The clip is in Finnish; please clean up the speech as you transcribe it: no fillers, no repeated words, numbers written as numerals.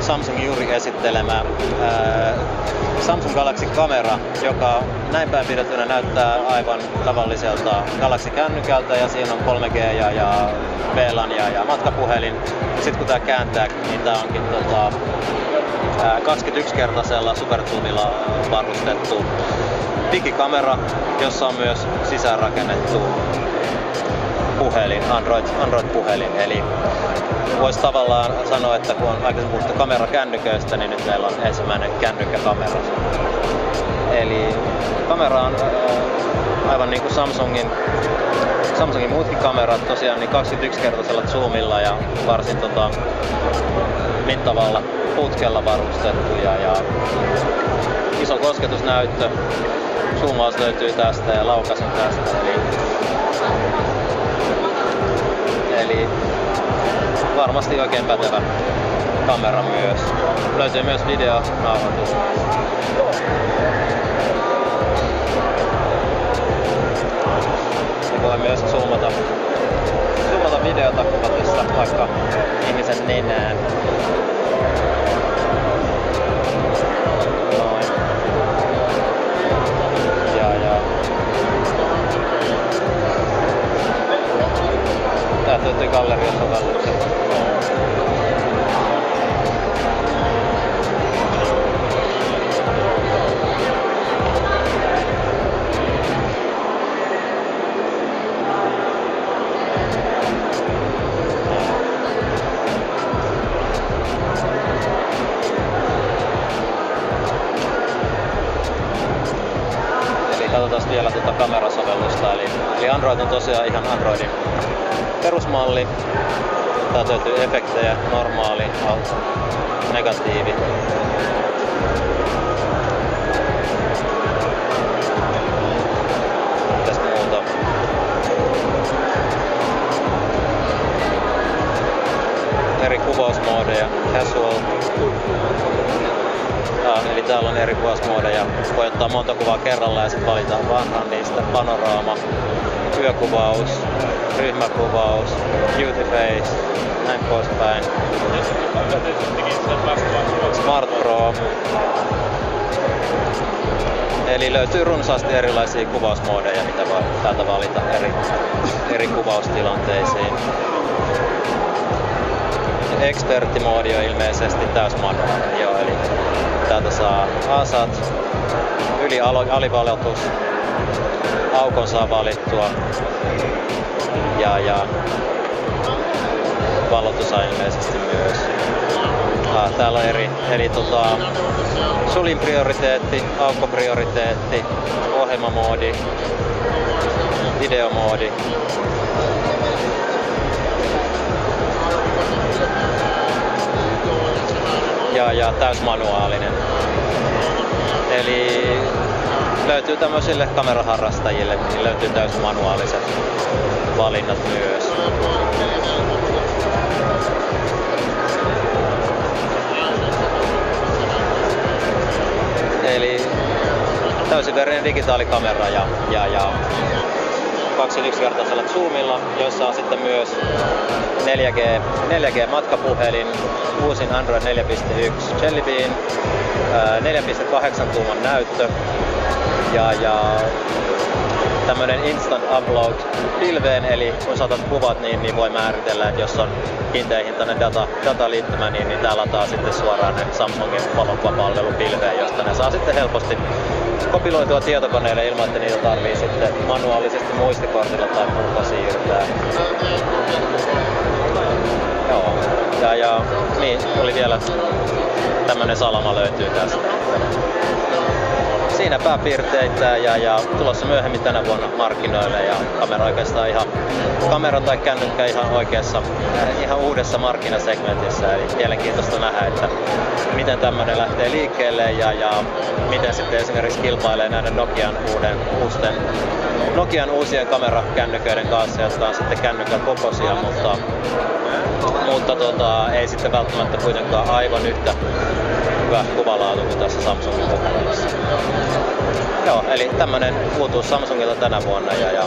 Samsungin juuri esittelemä Samsung Galaxy-kamera, joka näin päin pidettynä näyttää aivan tavalliselta Galaxy-kännykältä, ja siinä on 3G ja VLAN ja matkapuhelin. Ja sitten kun tää kääntää, niin tää onkin 21-kertaisella superzoomilla varustettu digikamera, jossa on myös sisäänrakennettu puhelin, Android-puhelin. Eli voisi tavallaan sanoa, että kun on aikaisemmin puhuttu kamerakännyköistä, niin nyt meillä on ensimmäinen kännykkäkamera. Eli kamera on aivan niin kuin Samsungin muutkin kamerat, tosiaan niin 21-kertaisella zoomilla ja varsin mittavalla putkella varustettu ja iso kosketusnäyttö. Zoomaus löytyy tästä ja laukaisin tästä. Eli varmasti oikein pätevä kamera myös. Löytyy myös videonauhoitus. Voi myös zoomata videota kuvatessa vaikka ihmisen nenään. Noin. Tää löytyy galleriasovellukset. Katsotaan vielä kamerasovellusta. Eli Android on tosiaan ihan Androidin perusmalli. Täältä löytyy efektejä, normaali, alt, negatiivi. Mitäs muuta? Eri kuvausmoodeja, casual. Eli täällä on eri kuvausmoodeja. Voi ottaa monta kuvaa kerralla ja sitten valitaan vanhan niistä. Panoraama, yökuvaus, ryhmäkuvaus, beauty face, näin poispäin. Smart Pro. Eli löytyy runsaasti erilaisia kuvausmoodeja, mitä voi täältä valita eri kuvaustilanteisiin. Expertti-moodi on ilmeisesti täysmanuaalinen jo, eli täältä saa asat, alivalotus, aukon saa valittua ja valotus saa ilmeisesti myös. Täällä on eri sulin prioriteetti, aukkoprioriteetti, ohjelmamoodi, videomoodi. Ja täysmanuaalinen. Eli löytyy tämmöisille kameraharrastajille, niin löytyy täysmanuaaliset valinnat myös. Eli täysiverinen digitaalikamera ja 21-kertaisella zoomilla, jossa on sitten myös 4G matkapuhelin, uusin Android 4.1 Jelly Bean, 4.8 tuuman näyttö ja tämmönen instant upload pilveen, eli kun saatat kuvat, niin voi määritellä, että jos on kiinteähintainen dataliittymä, niin tää lataa sitten suoraan ne Samsungin valokuvapalvelu pilveen, josta ne saa sitten helposti kopiloitua tietokoneelle ilman, että niitä tarvii sitten manuaalisesti muistikortilla tai muuta siirtää. Joo. Ja niin, oli vielä tämmönen salama löytyy tästä. Siinä pääpiirteitä ja tulossa myöhemmin tänä vuonna markkinoille ja kamera oikeastaan kamera tai kännykkä ihan oikeassa, ihan uudessa markkinasegmentissä. Eli mielenkiintoista nähdä, että miten tämmönen lähtee liikkeelle ja miten sitten esimerkiksi kilpailee näiden Nokian uusien kamerakännyköiden kanssa, jotka on sitten kännykän kokoisia, mutta ei sitten välttämättä kuitenkaan aivan yhtä hyvä kuvalaatu kuin tässä Samsungin kamerassa. Joo, eli tämmönen uutuus Samsungilta tänä vuonna ja